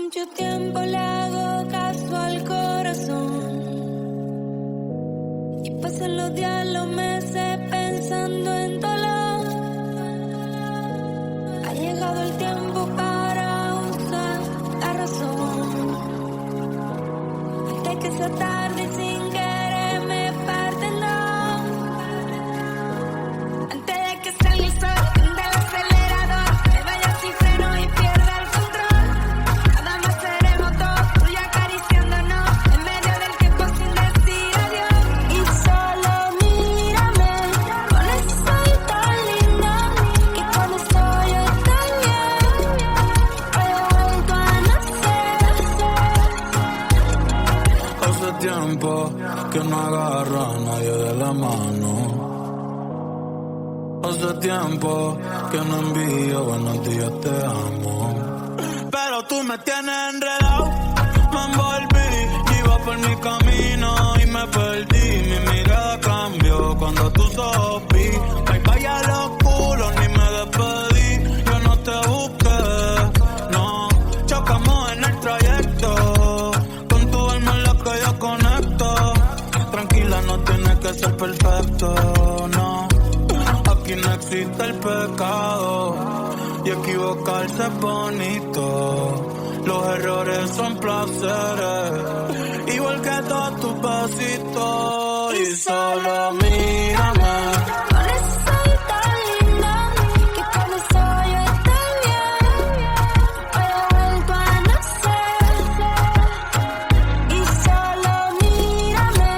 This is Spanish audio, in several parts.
mucho tiempo le hago caso al corazón y pasan los días, los meses pensando en dolor. Ha llegado el tiempo para usar la razón antes que sea tarde y sin querer me parten dos. Antes de que salga el sol del acelerador, me vaya sin freno y pierda el control. Nada más seremos dos, tú y acariciándonos en medio del tiempo sin decir adiós. Y solo mírame con esa y tan linda, que con eso yo estoy bien. Hoy he vuelto a nacer. Hace tiempo que no agarro a nadie de la mano. Hace tiempo que no envío buenos días, te amo. Pero tú me tienes enredado, me envolví, iba por mi camino y me perdí. Mi mirada cambió cuando tú sopí. Bye bye a los culos, ni me despedí. Yo no te busqué, no. Chocamos en el trayecto, con tu alma en la que yo conecto. Tranquila, no tienes que ser perfecto, no. Aquí no existe el pecado y equivocarse es bonito. Los errores son placeres, igual que todos tus besitos. Y solo mírame Con esa y tan linda, que con eso yo estoy bien. Hoy he vuelto a nacer. Y solo mírame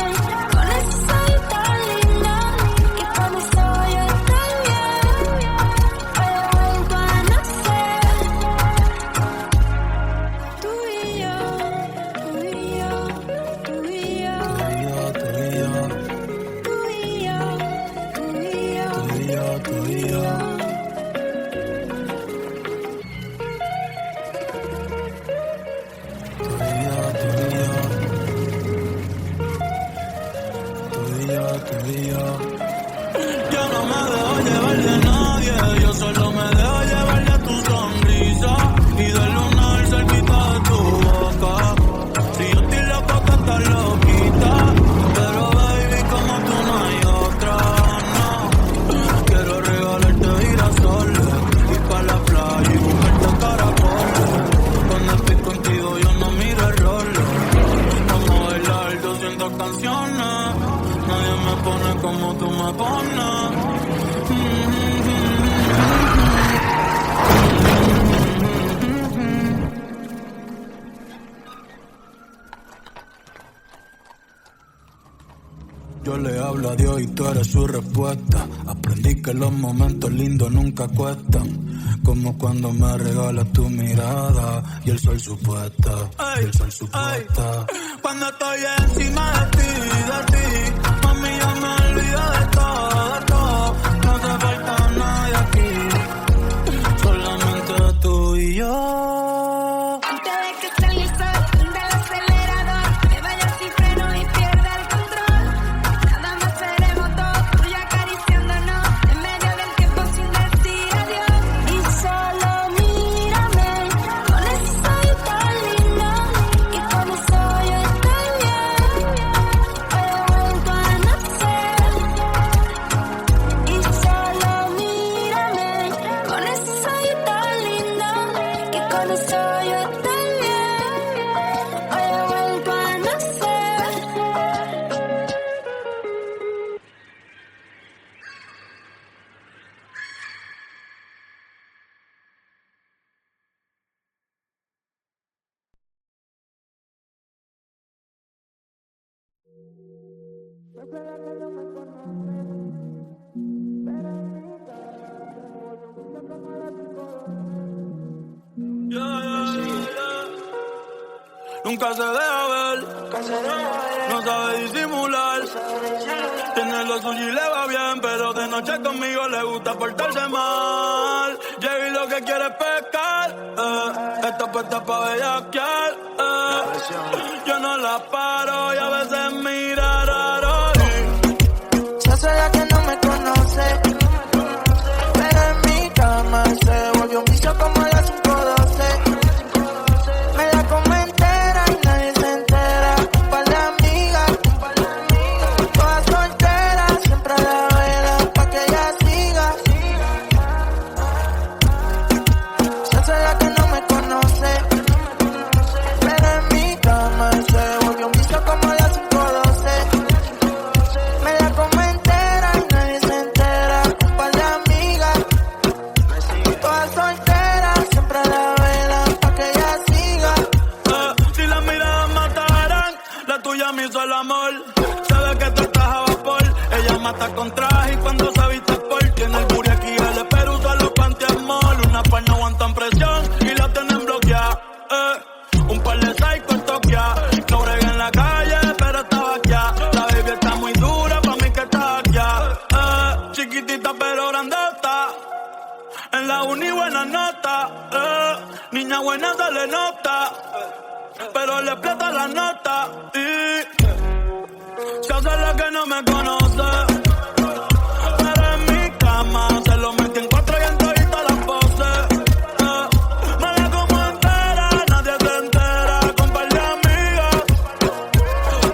con esa y tan linda, que con eso yo estoy bien. Hoy he vuelto a nacer. Tú y yo, tú y yo, tú y yo, tú y yo, tú y yo, tú y yo, tú y yo, tú y yo. Yo no me dejo llevar de nadie, yo solo me dejo llevar de tu sonrisa y del lunar cerquita de tu boca. Si yo estoy loco, tú estás loquita, pero baby, como tú no hay otra, no. Quiero regalarte girasoles, ir pa' la playa y buscarte caracoles. Cuando estoy contigo yo no miro errores. Vamos a bailar 200 canciones, nadie me pone como tú me pones. Yo le hablo a Dios y tú eres su respuesta. Aprendí que los momentos lindos nunca cuestan, como cuando me regalas tu mirada y el sol supuesta, y el sol supuesta. Cuando estoy encima de ti, mami, yo me olvido de todo, no hace falta nadie aquí, solamente tú y yo. antes de que salga el sol del acelerador, me vaya sin freno y pierda el control. Nada más seremos dos, tú y acariciándonos en medio del tiempo sin decir adiós. Y solo mírame con esa y tan linda, que con eso yo estoy bien. Hoy he vuelto a nacer. Y solo mírame con esa y tan linda, que con eso yo estoy bien. Hoy he vuelto a nacer. Nunca se deja ver, no sabe disimular. Tiene lo suyo y le va bien, pero de noche conmigo le gusta portarse mal. Llegué y lo que quiere es pescar, está puesta pa' bellaquear, Yo no la paro y a veces mira raro. Yo soy la que no me conoce, pero en mi cama se volvió un vicio como las 5:12. Me la hizo el amor. Se ve que tú estás a vapor. Ella mata con traje y cuando se viste sport. Tiene el booty aquí, el espero usa los panty-amol. Una par no aguantan presión y la tienen bloqueada. Un par de psychos toqueados. No bregué en la calle, pero estaba aquí. La baby está muy dura, pa' mí que está aquí. Chiquitita pero grandota. En la uni buena nota. Niña buena se le nota. Pero le explota la nota. Y se hace la que no me conoce. Pero en mi cama se lo metí en 4 y en todita las poses. Me la como entera, nadie se entera. Con par de amigas,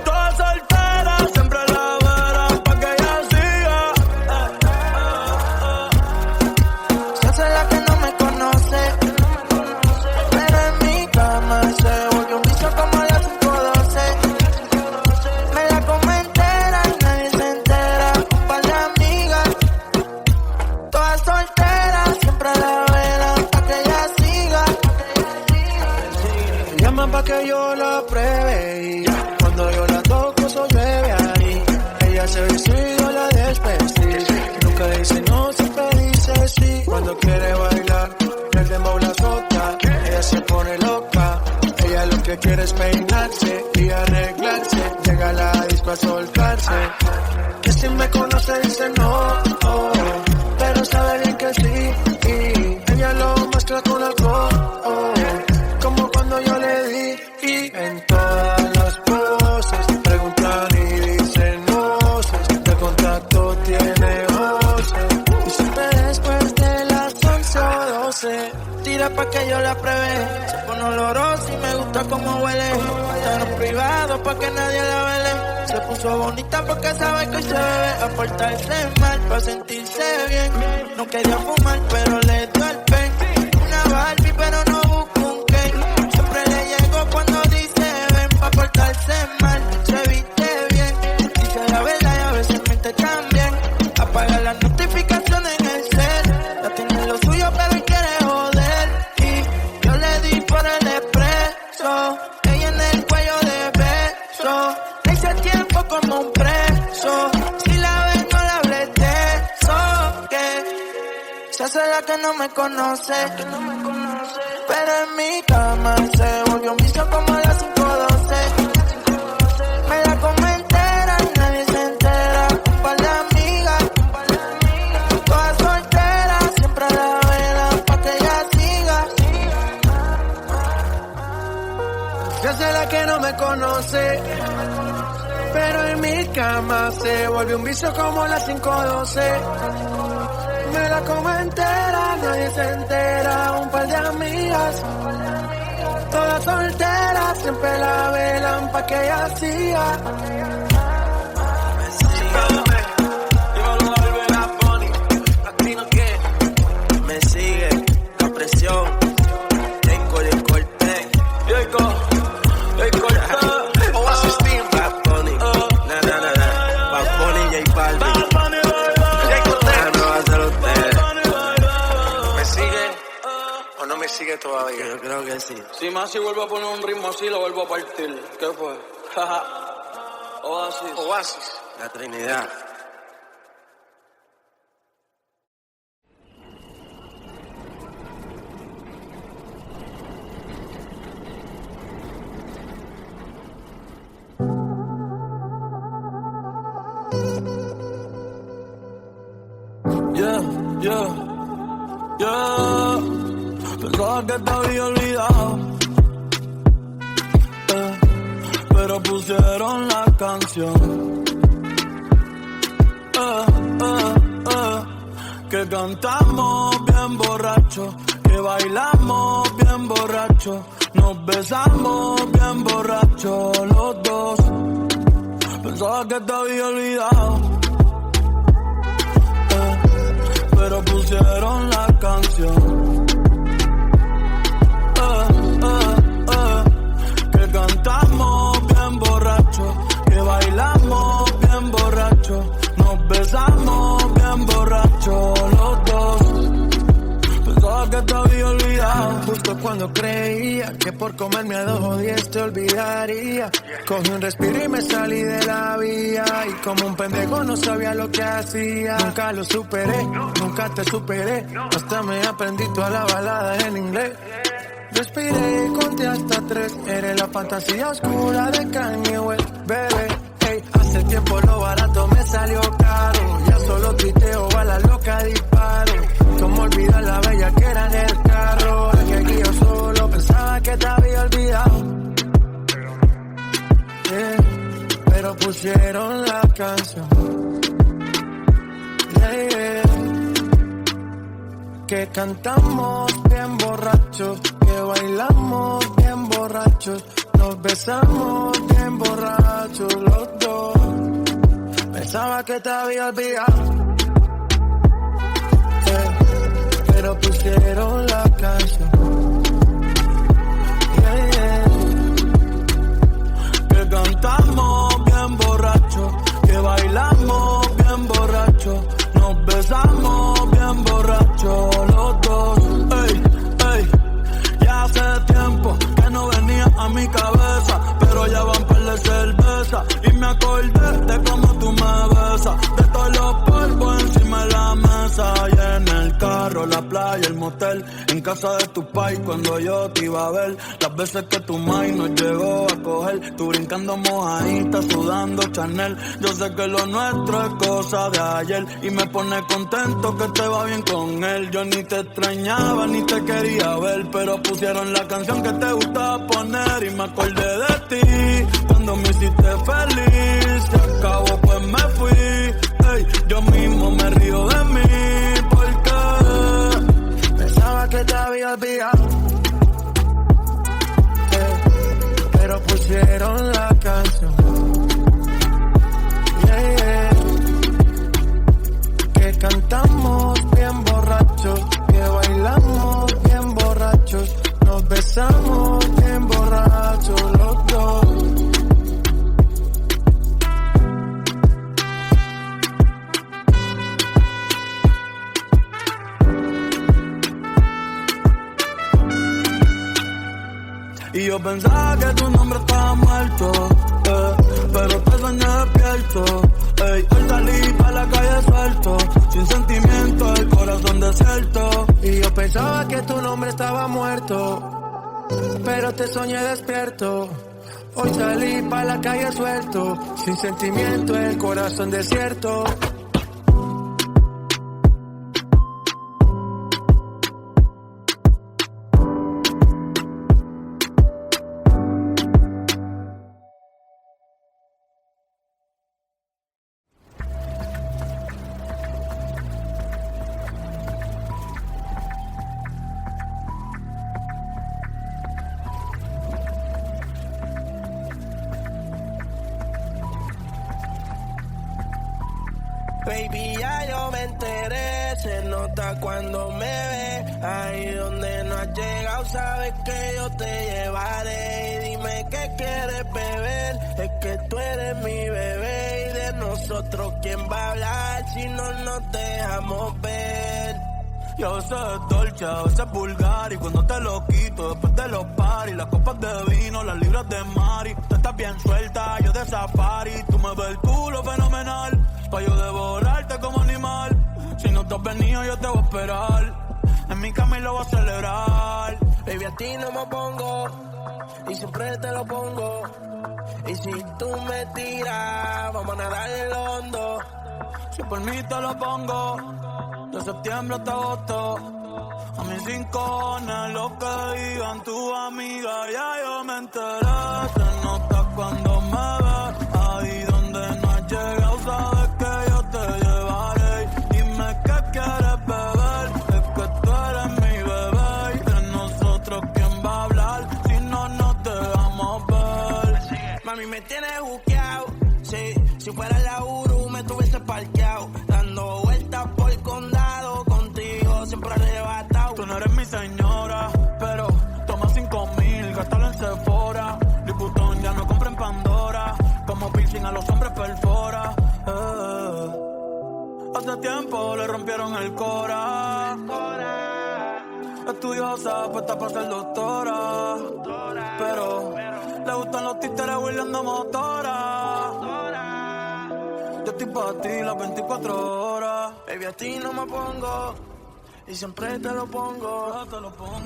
todas solteras, siempre la verán pa' que ella siga. Se hace la que no me conoce. Pero en mi cama se volvió un vicio como las 5:12. Me la como entera y nadie se entera. Un par de amigas, todas solteras, siempre la velan pa' que ella siga. Me llaman pa' que yo la pruebe y cuando yo la toco eso llueve ahí. Ella se hizo y yo la desvestí. Nunca dice no, siempre dice sí. Cuando quiere bailar, el dembow la azota. Ella se pone loca. Ella lo que quiere es peinarse y arreglarse. Llega a la disco a soltarse. Que si me conoce dice no, oh, pero sabe bien que sí. Y ella lo mezcla con alcohol, oh, como cuando yo le di. Y en todas las poses preguntan y dicen voces. De contacto tiene voces. Y siempre después de las 11 o 12 tira pa' que yo la pruebe. Se pone olorosa y me gusta como huele. Pero privado pa' que nadie la vele. Se puso bonita porque sabe que hoy se bebe. A portarse mal pa' sentirse bien. No quería fumar pero le dio el pen. Una Barbie pero no busco un Ken. Siempre le llego cuando dice ven. Pa' portarse mal, se viste bien. Dice la verdad y a veces miente también. Apaga las notificaciones en el cel. La tiene lo suyo pero hoy quiere joder. Y yo le di por el expreso. Ella en el cuello de beso. Le hice tiempo como un preso. Si la ves no la hables de eso. Que se hace la que no me conoce. Pero en mi cama se volvió un vicio como las 5:12. Me la como entera y nadie se entera. Un par de amigas, todas solteras, siempre la velan pa' que ella siga. Se hace la que no me conoce. Pero en mi cama se volvió un vicio como las 5:12. Me la como entera, nadie se entera. Un par de amigas, todas solteras, siempre la velan pa' que ella siga. Me sigue la presión. Oasis Team, Bad Bunny. Bad Bunny, J Balvin. ¿Me sigue o no me sigue todavía? Yo creo que sí. Si más si vuelvo a poner un ritmo así, lo vuelvo a partir. ¿Qué fue? Oasis, la Trinidad. Pensaba que te había olvidado, pero pusieron la canción que cantamos bien borracho, que bailamos bien borracho, nos besamos bien borracho los dos. Pensaba que te había olvidado, pero pusieron la canción que cantamos bien borracho, que bailamos bien borracho, nos besamos bien borracho los dos. Pensaba que te había olvidado, justo cuando creía que por por comerme a 2 o 10 te olvidaría. Cogí un respiro y me salí de la vía. Y como un pendejo no sabía lo que hacía. Nunca lo superé, nunca te superé. Hasta me aprendí toda la balada en inglés. Respiré y conté hasta 3. Eres la fantasía oscura de Kanye West, bebé. Hey, hace tiempo lo barato me salió caro. Ya solo tuiteo, a la loca disparo. Cómo olvidar la bella que era en el carro. Es que aquí yo solo pensaba que te había olvidado. Pero pusieron la canción. Que cantamos bien borrachos, que bailamos bien borrachos, nos besamos bien borrachos los dos. Pensaba que te había olvidado, pero pusieron la canción. Que cantamos bien borrachos, que bailamos bien borrachos, nos besamos bien borrachos los dos. Ey, ey, ya hace tiempo que no venía a mi cabeza, pero ya van par de cerveza y me acordé de cómo tú me besas, de todos los polvos encima de la mesa y en el carro, la playa, el motel, en casa de tu pai cuando yo te iba a ver, las veces que tu mai nos llegó a coger, tú brincando mojadita, sudando Chanel, yo sé que lo nuestro es cosa de ayer y me pone contento que te va bien con él, yo ni te extrañaba ni te quería ver, pero pusieron la canción que te gustaba poner y me acordé de ti, cuando me hiciste feliz, se acabó pues me fui, hey, yo mismo me río de mí, porque pensaba que te había olvidado, pero pusieron la canción, que cantamos bien borrachos, que bailamos bien borrachos, nos besamos bien borrachos los dos. Y yo pensaba que tu nombre estaba muerto, pero te soñé despierto. Ey, hoy salí pa' la calle suelto, sin sentimiento, el corazón desierto. Y yo pensaba que tu nombre estaba muerto, pero te soñé despierto. Hoy salí pa' la calle suelto, sin sentimiento, el corazón desierto. Baby, ya yo me enteré, se nota cuando me ve. Ahí donde no has llegado, sabes que yo te llevaré. Y dime qué quieres beber, es que tú eres mi bebé. Y de nosotros, ¿quién va a hablar si no nos dejamos ver? Yo sé dolce, a veces vulgar y cuando te lo quito después de los paris, las copas de vino, las libras de Mari, tú estás bien suelta, yo de safari, tú me ves el culo fenomenal, pa' yo devorarte como animal, si no te has venido yo te voy a esperar, en mi cama y lo voy a celebrar. Baby, a ti no me pongo y siempre te lo pongo, y si tú me tiras, vamos a nadar en el hondo. Si por mí te lo pongo, de septiembre hasta agosto. A mis 5 lo que digan tu amiga, ya yo me enteré. Se nota cuando me ves, ahí donde no has llegado, sabes que yo te llevaré. Dime qué quieres beber, es que tú eres mi bebé. Y de nosotros, ¿quién va a hablar si no nos dejamos ver? Mami, me tienes buqueado, sí, si fuera la Uru me tuviese parqueado, dando vueltas por el condado, contigo siempre arrebatado. Tú no eres mi señora, pero toma 5,000, gástalo en Sephora. Liputón ya no compra en Pandora, como piercing a los hombres perfora. Hace tiempo le rompieron el cora. Estudiosa, puesta para ser doctora. están los títeres huirleando motora. Yo estoy para ti las 24 horas. Baby, a ti no me pongo y siempre te lo pongo.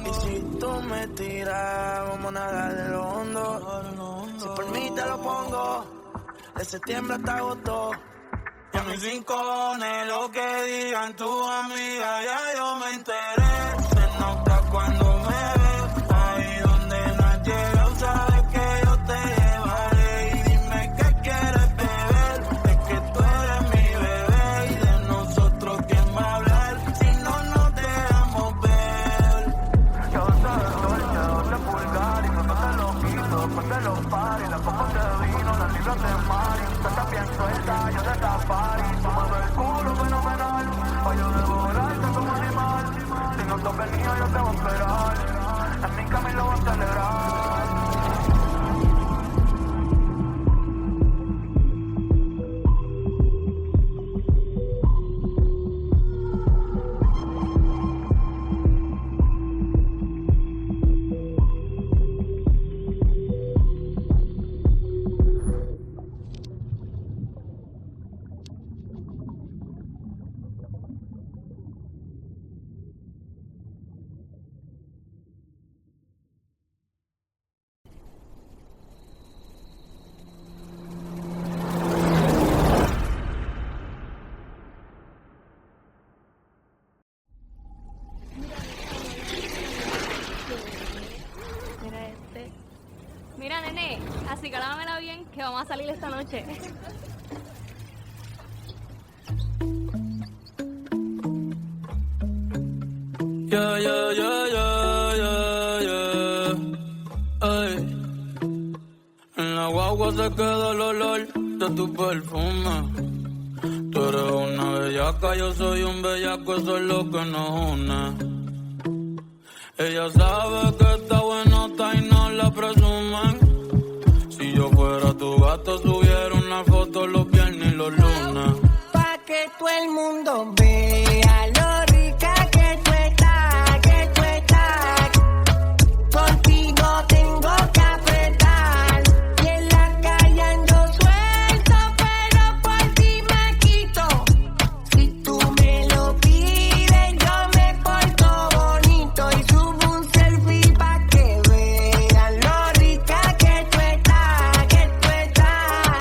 Y si tú me tiras, vamos a nadar en lo hondo. Si por mí te lo pongo, de septiembre hasta agosto. Y a mis 5 cojones lo que digan tus amigas, ya yo me enteré. Se nota cuando me ves, ahí donde no has llegado, sabes que yo te llevaré. Y dime qué quieres beber, es que tú eres mi bebé. Y de nosotros quién va a hablar, si no nos dejamos ver. Yo soy el dolce, 12 pulgares, no te lo quito, después de los paris, las copas de vino, las libras de Mari. Tú estás bien suelta, yo de safari, tú mueves el culo fenomenal, pa' yo devorarte como animal. Si no te has venido, yo te voy a esperar, en mi camino voy a celebrar. Mira este. Mira, nene, así que lámela bien, que vamos a salir esta noche. Yeah, yeah, yeah, yeah, yeah, yeah. Ay. En la guagua se queda el olor de tu perfume. Tú eres una bellaca, yo soy un bellaco, eso es lo que nos une. Ella sabe que está buenota y no la presumen. Si yo fuera tu gato, subiera una foto los viernes y los lunes. Pa' que todo el mundo vea lo rica que tú estás, que tú estás. Contigo tengo que apretar. Y en la calle ando suelto, pero por ti me quito. Si tú me lo pides, yo me porto bonito. Y subo un selfie pa' que vean lo rica que tú estás, que tú estás.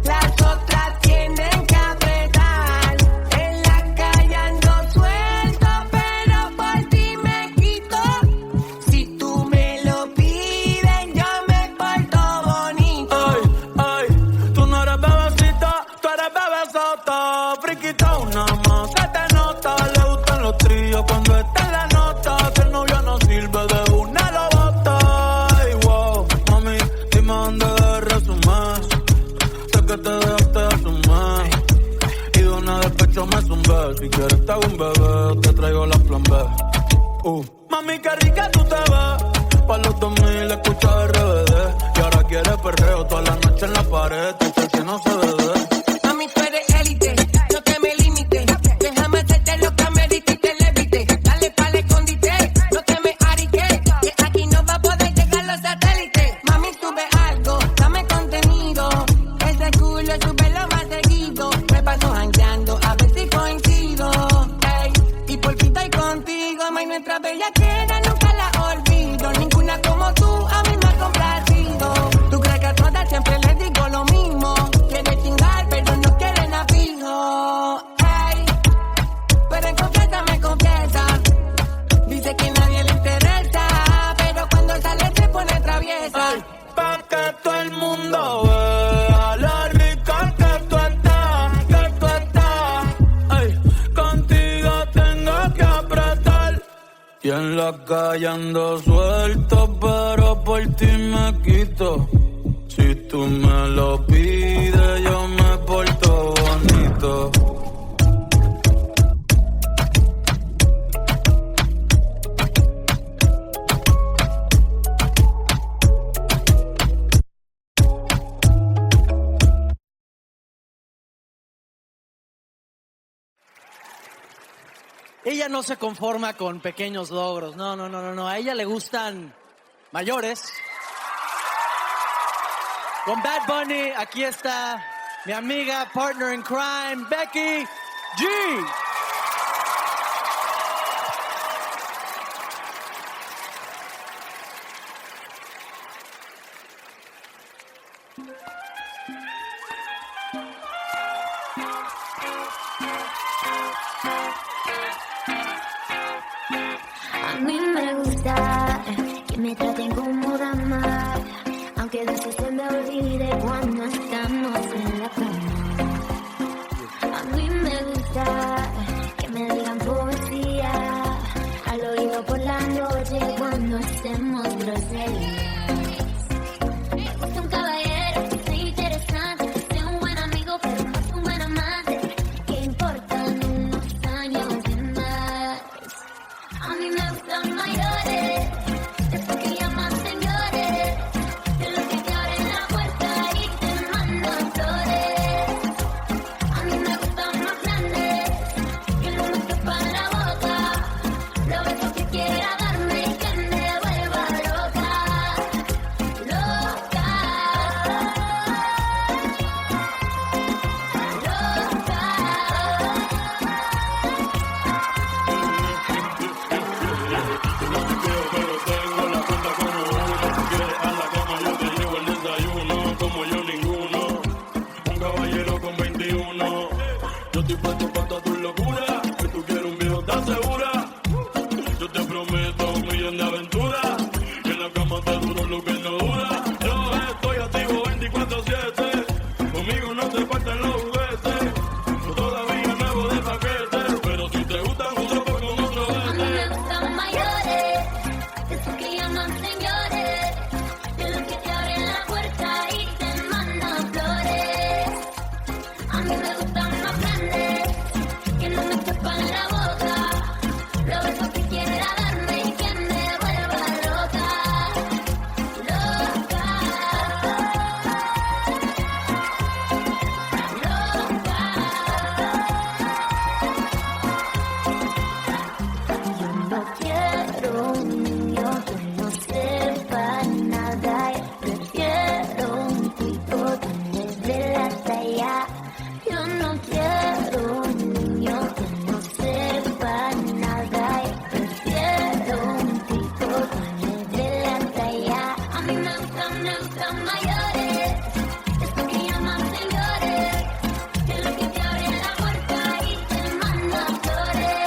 Las otras tienen que apretar. En la calle ando suelto, pero por ti me quito. Si tú me lo pides, yo me porto bonito. Ay, ay, tú no eres bebecita, tú eres bebesota. Friquita una más, se te nota. Le gustan los tríos cuando está en la nota. Que el novio no sirve, de una lo bota. Ay, wow, mami, dime dónde resumes. Sé que te dejaste asumir. Y de una del pecho me zumbé. Si quieres te hago un bebé, te traigo la plan B. Mami, qué rica tú te ves. Pa' los 2000 escucha RBD. Y ahora quieres perreo toda la noche en la pared. Dice que no se bebe. Mami, tú eres élite, no te me limites. Déjame hacerte lo que amerita y te levite. Dale pa'l escondite, no te me ariques. Que aquí no va a poder llegar los satélites. Mami, sube algo, dame contenido. Ese culo súbelo más seguido. Me paso jangueando, a ver si coincido. Ey, y porque estoy contigo, mami, nuestra bella queda, nunca la olvido. Ninguna como tú, a mí me ha complacido. Tú crees que a todas siempre les digo lo mismo. Quiere chingar, pero no quieren a fijo. Ey, pero en confianza me confiesa. Dice que nadie le interesa, pero cuando sale se pone traviesa. Ay, pa' que todo el mundo vea la rica que tú estás, que tú estás. Ay, contigo tengo que apretar. Y en la calle ando suelto, pero por ti me quito. Si tú me lo pides, yo me porto bonito. Ella no se conforma con pequeños logros. No. A ella le gustan mayores. Con Bad Bunny, aquí está mi amiga, partner in crime, Becky G. A mí me gusta que me traten como dama, aunque a veces se me olvide cuando estamos en la cama. A mí me gusta que me digan poesía al oído por la noche cuando hacemos groserías. Me gusta un caballero que sea interesante, que sea un buen amigo pero más un buen amante, que importan unos años de más. A mí me gustan mayores, esos que llaman señores, de los que te abren la puerta y te mandan flores. A mí me gustan más grandes, que no me tapan la boca, los besos que quiera darme y que me vuelva loca, loca, Pero tengo la cuenta como uno. Si quieres a la cama, yo te llevo el desayuno. Como yo ninguno, un caballero con 21. Yo estoy puesto para tu locura. Que tú quieres un viejo, ¿estás segura? Yo te prometo un millón de aventuras. Que en la cama te duro lo que no dura. Yo estoy activo 24/7. Conmigo no te faltan los juguetes. Yo todavía nuevo de paquete. Pero si te gustan, usa por con otro a mí vete. me gustan mayores, esos que llaman señores, de los que te abren la puerta y te mandan flores. A mí me gustan más grandes, que no me tapan la boca, los besos que quiera darme y que me vuelva loca, loca, loca. Yo no quiero un niño que no sepa nada, yo prefiero un tipo que me dé la talla. Yo no quiero un niño que no sepa nada, yo prefiero un tipo que me dé la talla. A mí me gustan mayores, esos que llaman señores, de los que te abren la puerta y te mandan flores.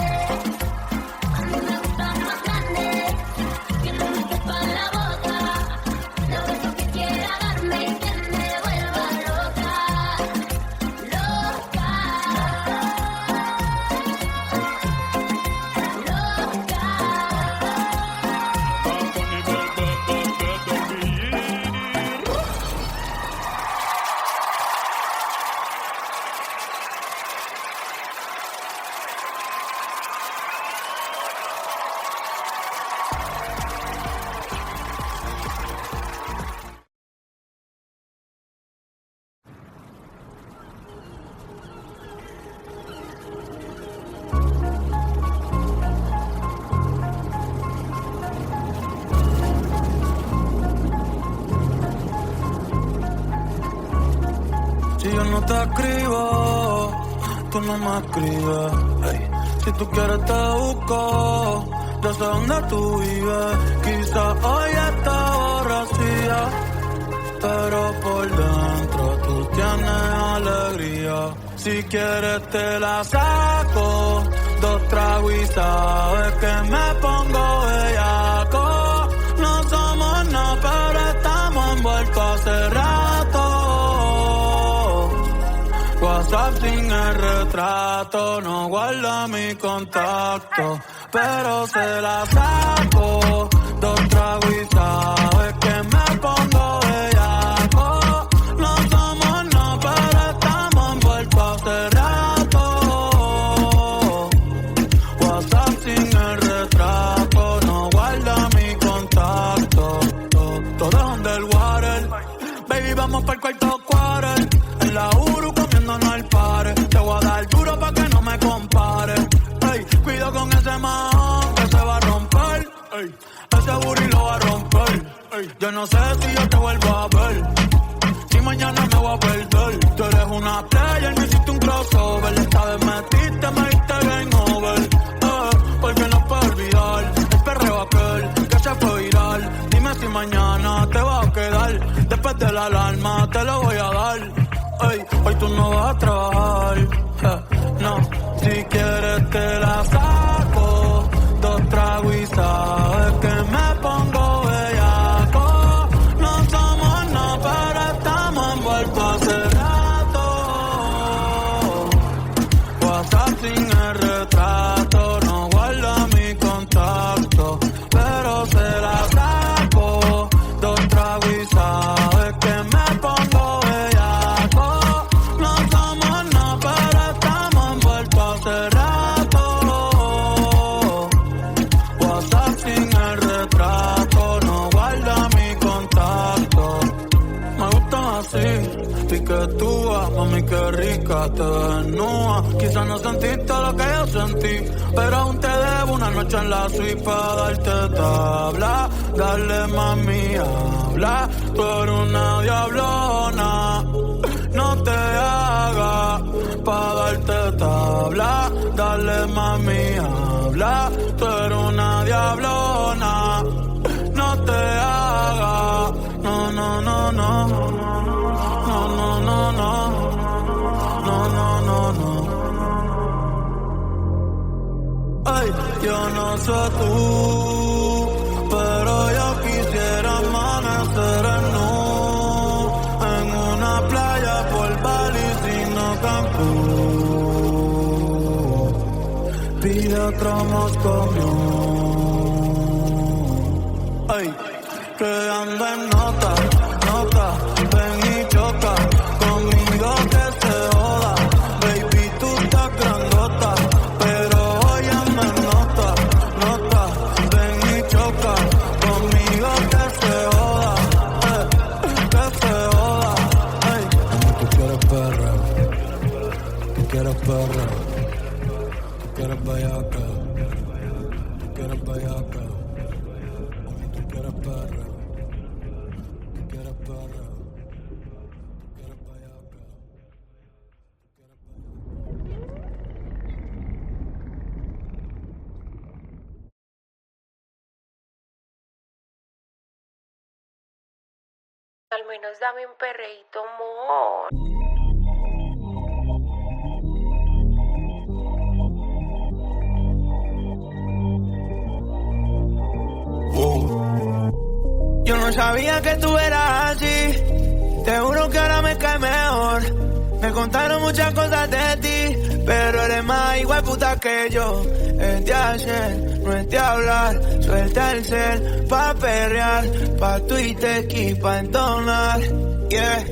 A mí me gustan más grandes, que no me tapan la boca, los besos que quiera darme y que me vuelva loca, loca, Si yo no te escribo, tú no me escribes. Ey, si tú quieres te busco, yo sé dónde tú vives. Quizás hoy está borracía, pero por dentro tú tienes alegría. Si quieres te la saco, 2 tragos y sabes que me pongo bellaco. No somos nada, pero estamos envueltos hace rato. WhatsApp sin el retrato, no guarda mi contacto, pero se la saco, 2 tragos y sabes que me pongo bellaco. No somos nada, pero estamos envueltos hace rato. WhatsApp sin el retrato, no guarda mi contacto. Todo es underwater, baby, vamos para el cuarto quarter. En la Uru comiéndonos al pare. Te voy a dar duro pa' que no me compare. Ey, cuido con ese man que se va a romper. Ey, ese booty lo va a romper. Ey, yo no sé si yo te vuelvo a ver. si mañana me voy a perder. Tú eres una player, me hiciste un crossover. Esta vez metiste, me diste game over. Porque no puedo olvidar el perreo aquel que se fue viral. Dime si mañana te vas a quedar. Después de la alarma te lo voy a dar. Ey, hoy tú no vas a trabajar. No, si quieres te la saco. 2 tragos y sabes que me pongo bellaco. No somos no, pero estamos envueltos hace rato. WhatsApp sin el retrato, no guarda mi contacto, pero se la saco. 2 tragos y sabes que me pongo bellaco. No somos no, pero estamos envueltos hace rato. WhatsApp sin el retrato, no guarda mi contacto. Me gustan así, piquetúa, mami qué rica te desnuda. Quizás no sentiste lo que yo sentí, pero aún te debo una noche en la suite para darte tabla. Dale mami, habla, tú eres una diablona. No te hagas para darte tabla. Dale mami, habla, tú eres una diablona. No te hagas, no, no, no, no. No, no, no, no. No, no, no, no. Ay, yo no sé tú, pero yo quisiera amanecer en nu, en una playa por Bali, sino Cancún. Pide otro Moscow. Ay, que ando en nota, nota, ven y choca, conmigo que se joda, baby tú estás grandota, pero óyeme nota, nota, ven y choca, conmigo que se joda, que se joda, ay. Tú quieres perra, tú quieres perra, tú quieres bellaca, tú quieres bellaca. Tú quieres perra, tú quieres perra, tú quieres bellaca, tú quieres Al menos dame un perreíto, amor. Yo no sabía que tú eras así, te juro que ahora me cae mejor. Me contaron muchas cosas de ti, pero eres más igual puta que yo. Es de hacer, no es de hablar, suelta el cel pa' perrear, pa' Twitter y pa' entonar. Yeah,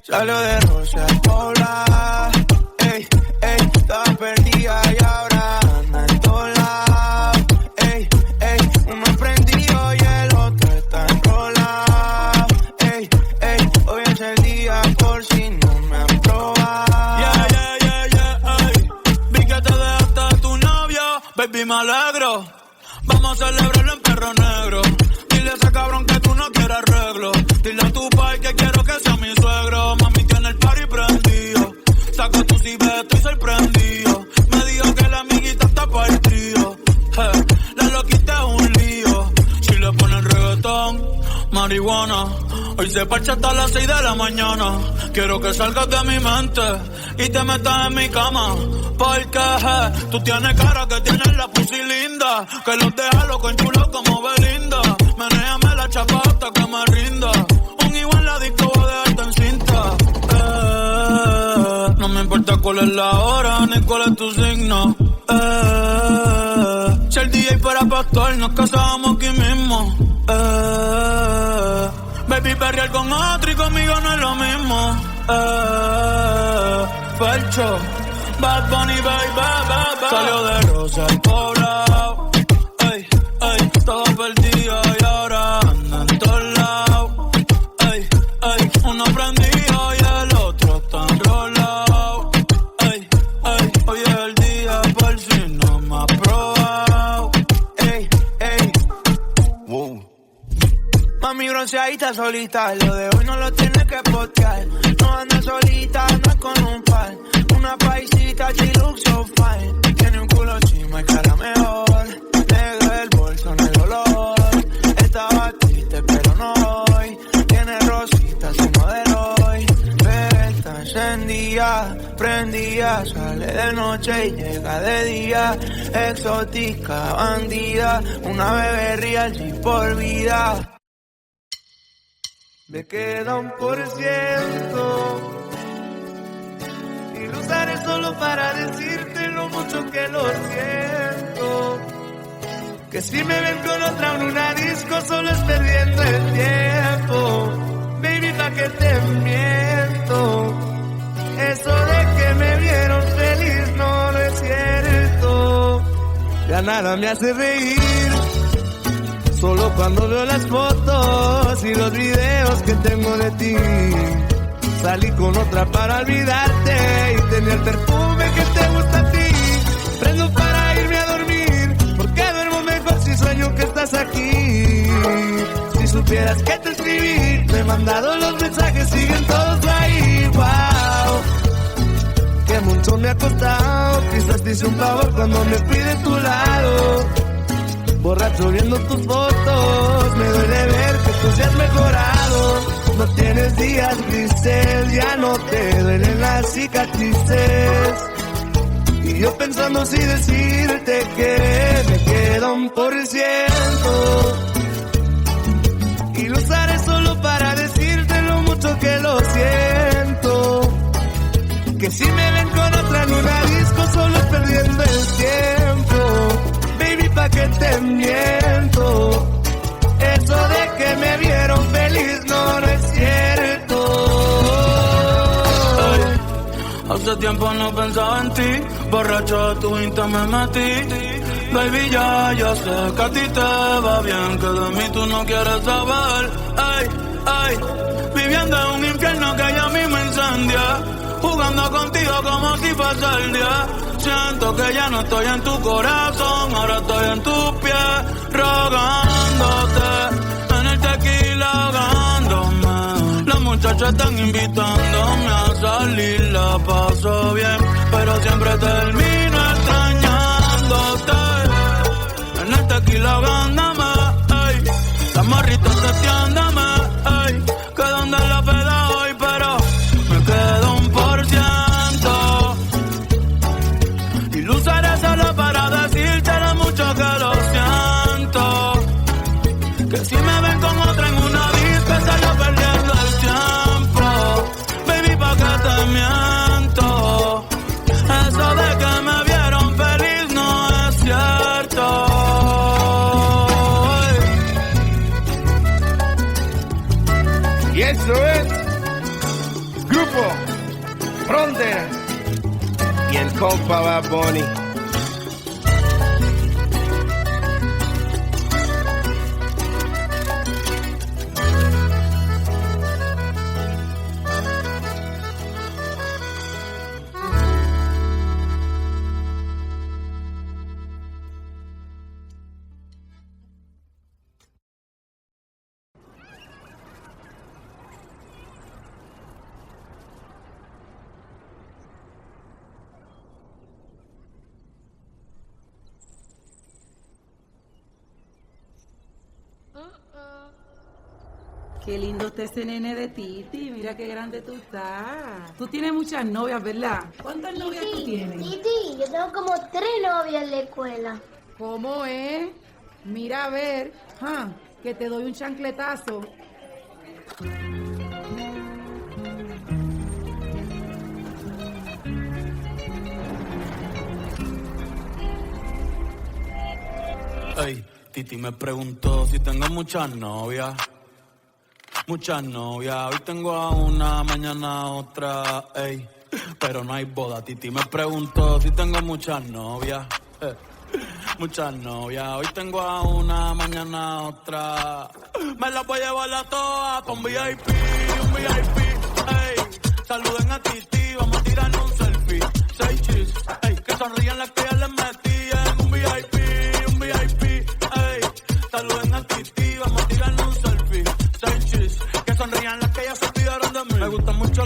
salió de Rosa Pola, ey, ey, estaba perdida y ahora anda en todos lados. Ey, ey, uno prendido y el otro está enrolado. Ey, ey, hoy es el día por si no me han probado. Yeah, yeah, yeah, yeah, ey. Vi que te dejaste de tu novio, baby, me alegro. Vamos a celebrarlo en perro negro. Dile a ese cabrón que tú no quieres arreglo. Dile a tu pai que quiero que sea mi suegro. Mami tiene el party prendido. Saca tu cibeto, estoy sorprendido. Me dijo que la amiguita está para el trío. La loquita es un lío. Si le ponen reggaetón, marihuana. Hoy se parcha hasta las 6 de la mañana. Quiero que salgas de mi mente y te metas en mi cama. Porque tú tienes cara que tienes la pussy linda, que los deja loco en chulo como Belinda. Menéame la chapa hasta que me rinda. Un igual la disco va a dejarte en cinta. No me importa cuál es la hora ni cuál es tu signo. Si el DJ fuera pastor nos casábamos aquí mismo. Baby, perrear con otro y conmigo no es lo mismo. Felcho, Bad Bunny, baby. Salió de Rosa al poblado. Ey, ey, estaba perdido y ahora anda en todos lados. Ey, ey, uno prendido y el otro está enrolado. Ey, ey, hoy es el día por si no me ha probado. Ey, ey, wow. Mami bronceadita anda solita, lo de hoy no lo tiene que postear. No anda solita, anda con un par. Una paisita, she looks so fine. Tiene un culo chima y cara mejor. Negro el bolso, negro olor. Estaba triste pero no hoy. Tiene rositas su modelo hoy. Pero está encendida, prendida. Sale de noche y llega de día. Exótica, bandida. Una bebé real, sí por vida. Me queda 1% y lo usaré solo para decirte lo mucho que lo siento. Que si me ven con otra en una disco solo es perdiendo el tiempo. Baby, pa' que te miento. Eso de que me vieron feliz no es cierto. Ya nada me hace reír. Solo cuando veo las fotos y los videos que tengo de ti. Salí con otra para olvidarte y tener el perfume que te gusta a ti. Prendo para irme a dormir, porque duermo mejor si sueño que estás aquí. Si supieras que te escribí, te he mandado los mensajes, siguen todos ahí. Wow, que mucho me ha costado. Quizás te hice un favor cuando me fui de tu lado. Borracho viendo tus fotos, me duele ver que tú seas mejorado. No tienes días grises, ya no te duelen las cicatrices. Y yo pensando si decirte que me queda 1%. Y lo usaré solo para decirte lo mucho que lo siento. Que si me ven con otra en una disco solo es perdiendo el tiempo. Baby, pa' que te miento. Eso de que me vieron feliz no es cierto. Hace tiempo no pensaba en ti, borracho de tu Insta me metí. Baby, ya sé que a ti te va bien, que de mí tú no quieres saber. Ay, viviendo en un infierno que ya a mí me incendia. Jugando contigo como si fuese el día. Siento que ya no estoy en tu corazón, ahora estoy en tus pies, rogándote, en el tequila ahogándome. Los muchachos están invitándome a salir, la paso bien, pero siempre termino extrañándote. En el tequila ahogándome, ey, las morritas testeándome, ey, que donde la peda hoy, pero me quedo 1%. Y lo usaré solo para decirte lo mucho que lo siento. Que si me ven con otra en una disco, estaría perdiendo el tiempo. Baby, pa' que te miento. Eso de que me vieron feliz no es cierto. Y eso es Grupo Frontera y el compa Bad Bunny. Qué lindo está ese nene de Titi, mira qué grande tú estás. Tú tienes muchas novias, ¿verdad? ¿Cuántas novias tú tienes? Titi, yo tengo como 3 novias en la escuela. ¿Cómo es? Mira a ver, que te doy un chancletazo. Ey, Titi me preguntó si tengo muchas novias. Muchas novias, hoy tengo a una, mañana a otra, ey. Pero no hay boda, Titi me preguntó si tengo muchas novias. Muchas novias, hoy tengo a una, mañana a otra. Me las voy a llevar a todas pa' un VIP, ey. Saluden a Titi, vamos a tirarnos un selfie. 6 chis, ey, que sonrían las que ya les metí en un VIP, ey. Saluden a Titi, vamos a tirarnos un selfie. 6 chis,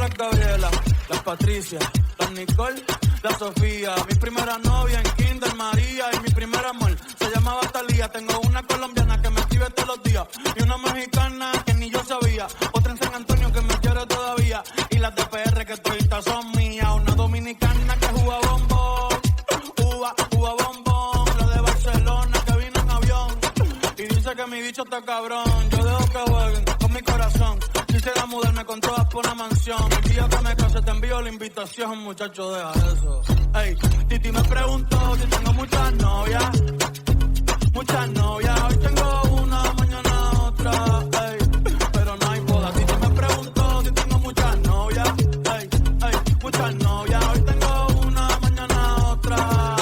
las Gabriela, las Patricia, las Nicole, la Sofía. Mi primera novia en Kinder María y mi primer amor se llamaba Talía. Tengo una colombiana que me escribe todos los días y una mexicana que ni yo sabía. Otra en San Antonio que me quiere todavía y las de PR que toditas son mías. Una dominicana que juega bombón, uva bombón. La de Barcelona que vino en avión y dice que mi bicho está cabrón. Yo dejo que jueguen con mi corazón. Quisiera mudarme con todas por una mansión. El día que me case te envío la invitación, muchacho, deja eso. Ey, Titi me preguntó si tengo muchas novias. Muchas novias, hoy tengo una, mañana otra. Ey, pero no hay boda. Titi me preguntó si tengo muchas novias. Ey, muchas novias, hoy tengo una, mañana otra.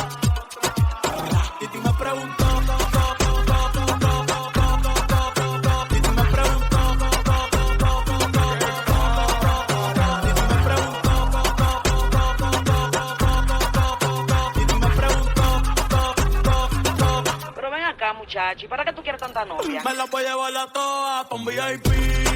Titi me preguntó. Muchachi, ¿para qué tú quieres tanta novia? Me la voy a llevar a todas pa' un VIP, ey.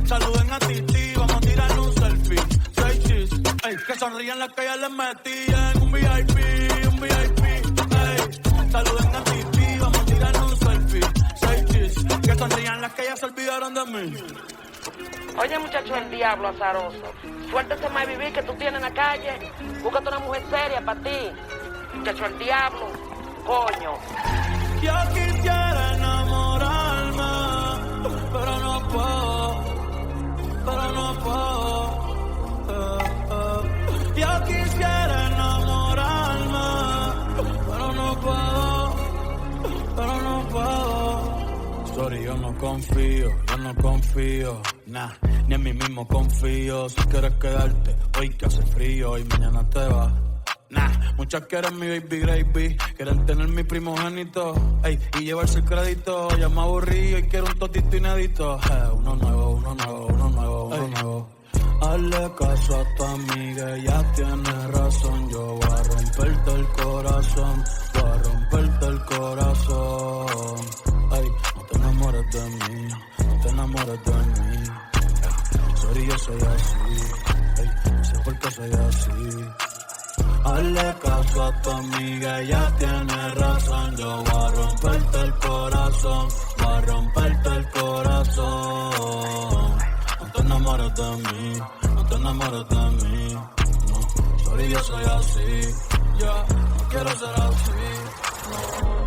Saluden a Titi, vamos a tirar un selfie. 6 chis, ey. Que sonrían las que ya les metí en un VIP, ey. Saluden a Titi, vamos a tirar un selfie. 6 chis, que sonrían las que ya se olvidaron de mí. Oye, muchacho, el diablo azaroso. Suéltese más vivir que tú tienes en la calle. Búscate una mujer seria para ti. Muchacho, el diablo. Coño. Yo quisiera enamorarme, pero no puedo. Yo quisiera enamorarme, pero no puedo. Sorry, yo no confío, nah, ni en mí mismo confío. Si quieres quedarte, hoy que hace frío y mañana te vas. Nah, muchas quieren mi baby gravy, quieren tener mi primogénito, ey, y llevarse el crédito. Ya me aburrí y quiero un totito inédito. Uno nuevo. Hazle caso a tu amiga, ella tiene razón. Yo voy a romperte el corazón, Ey, no te enamores de mí, Sorry, yo soy así, ey, no sé por qué soy así. Hazle caso a tu amiga, ella tiene razón. Yo voy a romperte el corazón, No te enamores de mí, no. Sorry, yo soy así, ya, no quiero ser así, no.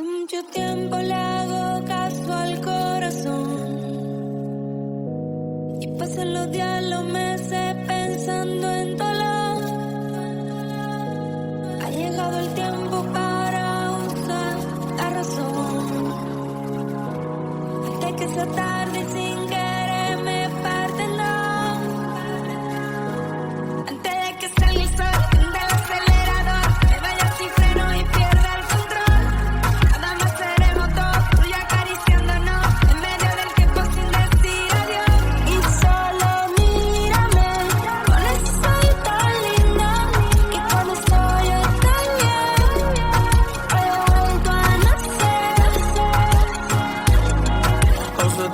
Mucho tiempo le hago caso al corazón y pasan los días, los meses pensando en dolor. Ha llegado el tiempo para usar la razón antes que sea tarde sin querer me parte, no. Antes de que salga el sol del acelerador, me vaya sin freno y pierda el control.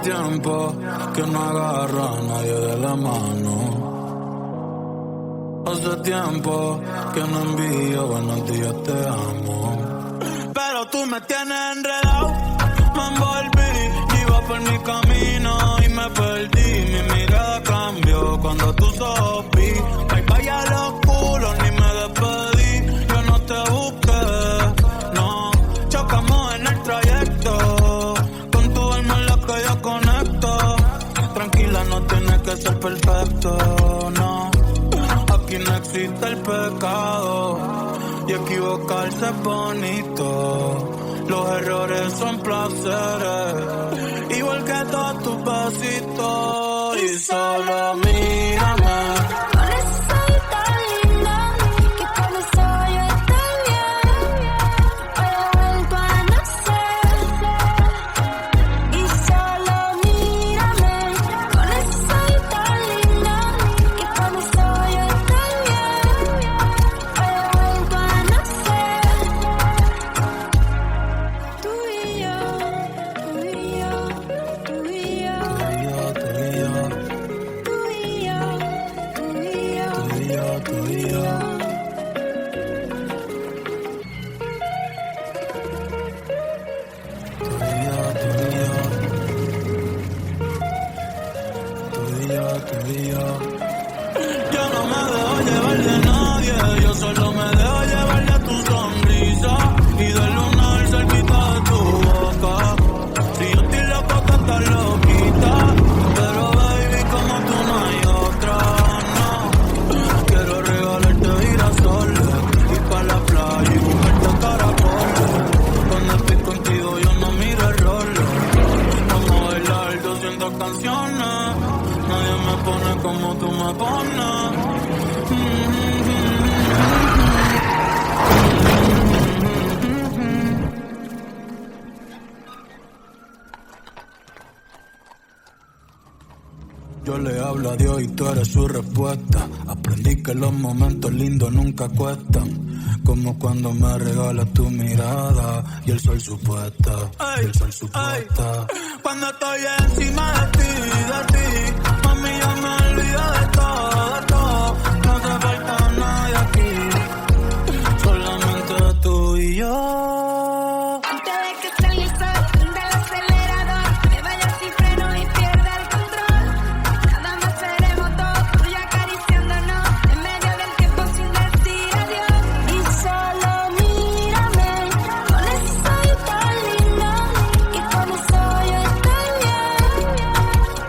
Tiempo que no agarro a nadie de la mano. Hace tiempo que no envío buenos días, te amo. Pero tú me tienes enredado, me envolví, iba por mi camino y me perdí. Mi mirada cambió cuando tus ojos vi. Bye bye a los culos, ni me despedí. Yo no te busqué, pecado y equivocarse es bonito. Los errores son placeres, igual que todos tus besitos. Y solo mírame. Con eso soy tan linda, que con eso yo estoy bien. Hoy he vuelto a nacer. Y solo mírame. Con eso soy tan linda, que con eso yo estoy bien. Hoy he vuelto a nacer. Tú y yo, tú y yo, tú y yo. Yo no me dejo llevar de nadie, yo solo me dejo llevar de tu sonrisa y del lunar cerquita de tu boca. Si yo estoy loco, tú estás loquita, pero baby, como tú no hay otra, no. Quiero regalarte girasoles, ir pa' la playa y buscarte caracoles. Cuando estoy contigo yo no miro errores. Vamos a bailar 200 canciones, nadie me pone como tú me pones. Yo le hablo a Dios y tú eres su respuesta. Aprendí que los momentos lindos nunca cuestan, como cuando me regalas tu mirada y el sol supuesta, y el sol supuesta. Cuando estoy encima de ti, mami, yo me olvido de todo, no hace falta nadie aquí, solamente tú y yo. Antes de que salga el sol, prende el acelerador, me vaya sin freno y pierda el control. Nada más seremos dos, tú y acariciándonos, en medio del tiempo sin decir adiós. Y solo mírame, con eso soy tan linda, que con eso yo estoy bien.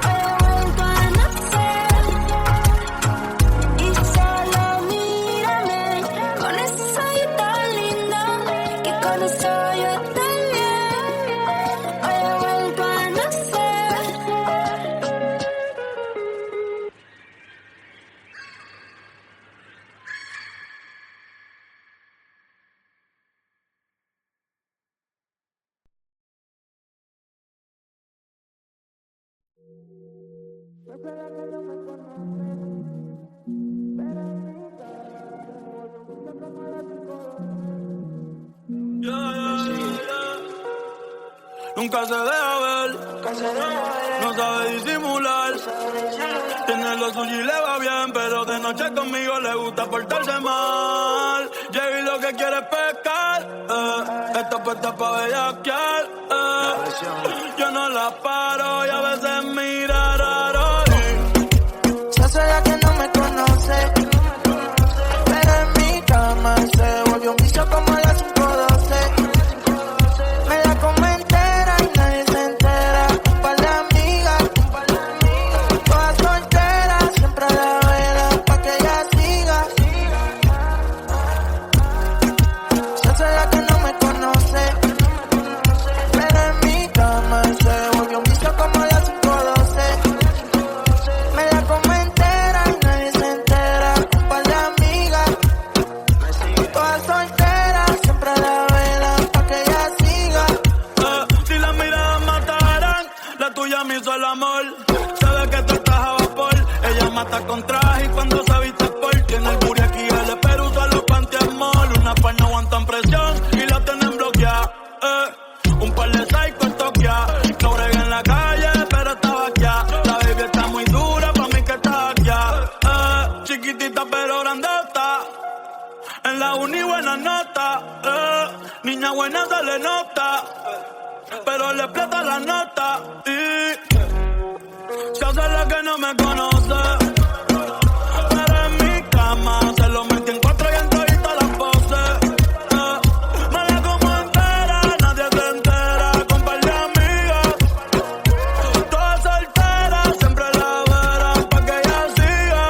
Hoy he vuelto a nacer. Y solo mírame, con eso soy tan linda, que con eso yo estoy bien. Hoy he vuelto a nacer. Nunca se deja ver, no sabe disimular. Tiene lo suyo y le va bien, pero de noche conmigo le gusta portarse mal. Llega y lo que quiere es pescar, esta puesta pa' bellaquear, Yo no la paro y a veces mira raro. Yo soy la que no me conoce, pero en mi cama se volvió un vicio como a las 5:12. Me la como entera y nadie se entera. Un par de amigas, todas solteras, siempre a la vela pa' que ella siga. Yo soy la que no me conoce, pero en mi cama se volvió un vicio como a las 5:12. Me la como entera y nadie se entera. Un par de amigas, todas solteras, siempre a la vela pa' que ella siga. Si las miradas mataran, la tuya me hizo el amor. Sabe que tú estás a vapor, ella mata con traje y cuando se viste sport. Tiene el booty aquí, el espero usa los panties mall. Una par no aguantan presión y la tienen bloqueada. Un par de psychos toqueados, no brega en la calle, pero estaba aquí. La baby está muy dura, pa' mí que está aquí. Chiquitita pero grandota, en la uni buena nota. Niña buena se le nota, pero le explota la nota. Y se hace la que no me conoce, pero en mi cama se lo metí en 4 y en todita las poses. Me la como entera, nadie se entera. Con par de amigas, todas solteras, siempre la verán pa' que ella siga.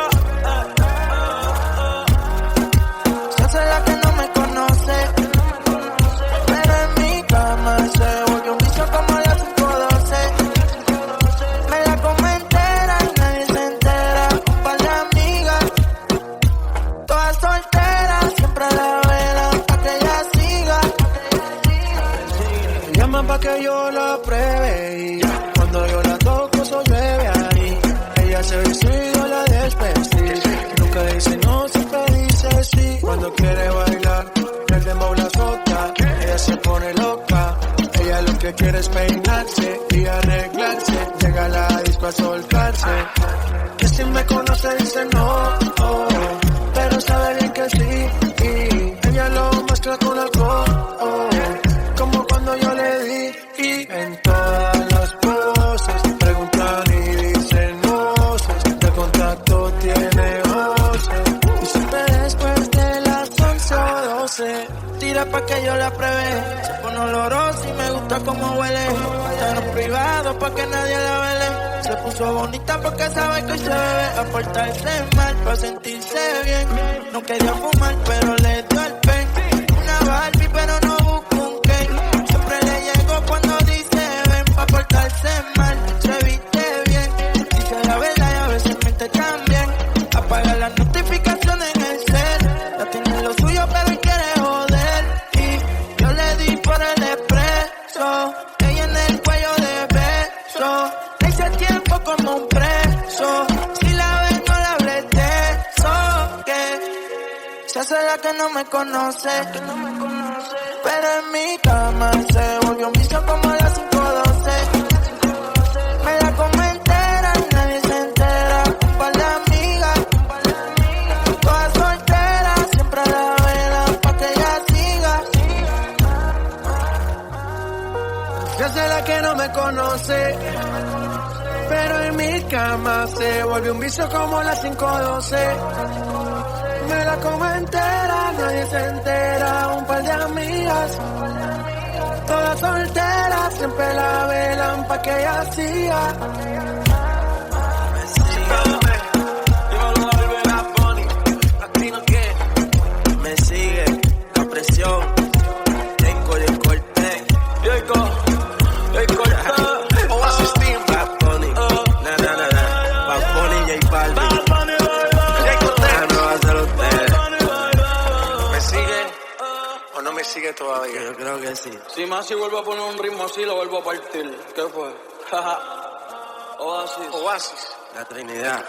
yo la pruebe y cuando yo la toco eso llueve ahí. Ella se viste y yo la desvestí. Nunca dice no, siempre dice sí. Cuando quiere bailar, el dembow la azota. Ella se pone loca. Ella lo que quiere es peinarse y arreglarse. Llega a la disco a soltarse. Que si me conoce dice no, oh, pero sabe bien que sí. Y ella lo mezcla con alcohol, oh, como cuando yo le di. Y en todas las poses preguntan y dicen voces. De contacto tiene voces. Y siempre después de las 11 o 12 tira pa' que yo la pruebe. Se pone olorosa y me gusta como huele. Hasta en los privados pa' que nadie la vele. Se puso bonita porque sabe que hoy se bebe. A portarse mal pa' sentirse bien. No quería fumar pero le dio el pen. Una Barbie pero no busco un Ken. Siempre le llego cuando dice ven. Pa' portarse mal, se viste bien. Dice la verdad y a veces miente también. Apaga las notificaciones en el cel. Ya tiene lo suyo pero él quiere joder. Y yo le di por el expreso. Ella en el cuello de beso. Le hice tiempo como un preso. Si la ves no la hables de eso. Que se hace la que no me conoce. Pero en mi cama se volvió un vicio como a las 5:12. Me la como entera y nadie se entera. Un par de amigas, todas solteras, siempre la velan pa' que ella siga. Se hace la que no me conoce. Pero en mi cama se volvió un vicio como las 5:12. Me la como entera, nadie se entera. Un par de amigas, todas solteras, siempre la velan pa' que ella siga. Me sigue la presión. Tengo el corte. Oasis Team. Bad Bunny. Bad Bunny, J Balvin. ¿Me sigue o no me sigue todavía? Yo creo que sí. Si más si vuelvo a poner un ritmo así, lo vuelvo a partir. ¿Qué fue? Oasis. La Trinidad.